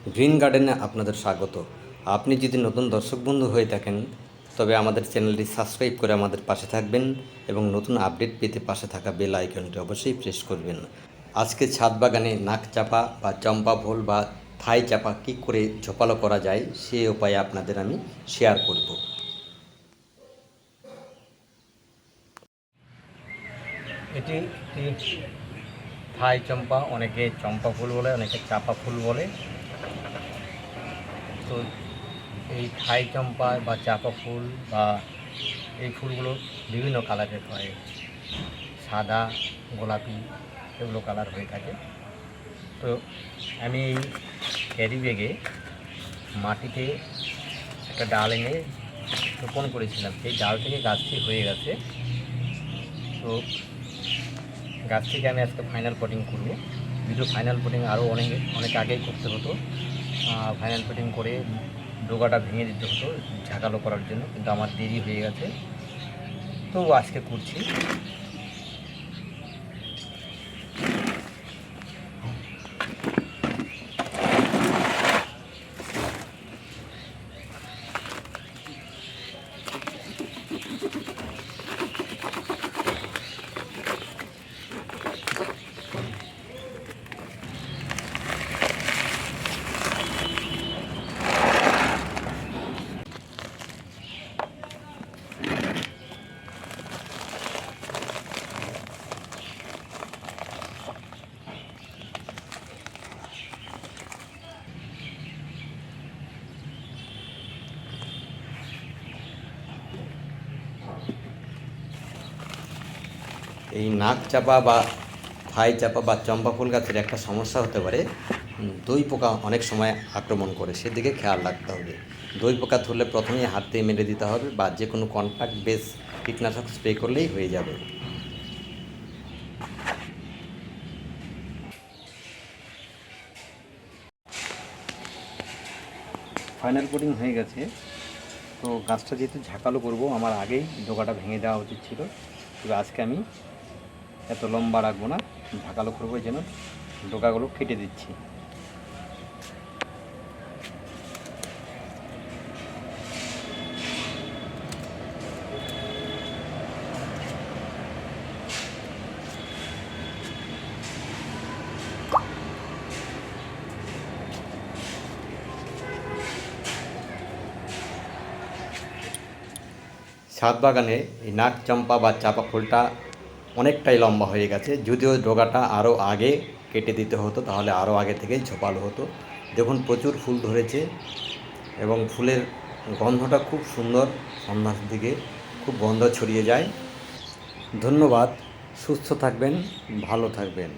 Green গার্ডেনে আপনাদের স্বাগত। আপনি যদি নতুন দর্শক বন্ধু হয়ে থাকেন তবে আমাদের চ্যানেলটি সাবস্ক্রাইব করে আমাদের পাশে থাকবেন এবং নতুন আপডেট পেতে পাশে থাকা বেল আইকনটি অবশ্যই প্রেস করবেন। আজকে ছাদ বাগানে নাক চাপা বা চম্পা ফুল বা থাই চাপা কী করে ঝোপালো করা যায় সেই উপায়ে আপনাদের আমি শেয়ার করব। এটি একটি থাই চম্পা, অনেকে চম্পা ফুল বলে, অনেকে চাপা ফুল বলে। তো এই থাই চম্পা বা চাপা ফুল বা এই ফুলগুলো বিভিন্ন কালারের হয়, সাদা, গোলাপি, এগুলো কালার হয়ে থাকে। তো আমি এই ক্যারি ব্যাগে মাটিতে একটা ডাল এনে রোপণ করেছিলাম। সেই ডাল থেকে গাছটি হয়ে গেছে। তো গাছ থেকে আমি আজকে ফাইনাল পটিং করব। ভিডিও ফাইনাল পটিং আরও অনেক আগেই করতে হতো। ফাইনাল পটিং করে ডোগাটা ভেঙে দিতে হতো ঝাঁকালো করার জন্য, কিন্তু আমার দেরি হয়ে গেছে, তো আজকে করছি। এই নাক চাপা বা থাই চাপা বা চম্পা ফুল গাছের একটা সমস্যা হতে পারে, দই পোকা অনেক সময় আক্রমণ করে, সেদিকে খেয়াল রাখতে হবে। দই পোকা ধরলে প্রথমেই হাত দিয়ে মেরে দিতে হবে বা যে কোনো কন্ট্যাক্ট বেস কীটনাশক স্প্রে করলেই হয়ে যাবে। ফাইনাল কোটিং হয়ে গেছে। তো গাছটা যেহেতু ঝাঁকালো করব, আমার আগেই ডোকাটা ভেঙে দেওয়া উচিত ছিল। তবে আজকে আমি এত লম্বা রাখবো না, ঝাঁকালো করবো, যেন ডোকাগুলো কেটে দিচ্ছি। ছাদ বাগানে এই নাক চম্পা বা চাপা ফুলটা অনেকটাই লম্বা হয়ে গেছে। যদিও ডগাটা আরও আগে কেটে দিতে হতো, তাহলে আরও আগে থেকেই ঝোপালো হতো। দেখুন প্রচুর ফুল ধরেছে এবং ফুলের গন্ধটা খুব সুন্দর, সন্ধ্যার দিকে খুব গন্ধ ছড়িয়ে যায়। ধন্যবাদ, সুস্থ থাকবেন, ভালো থাকবেন।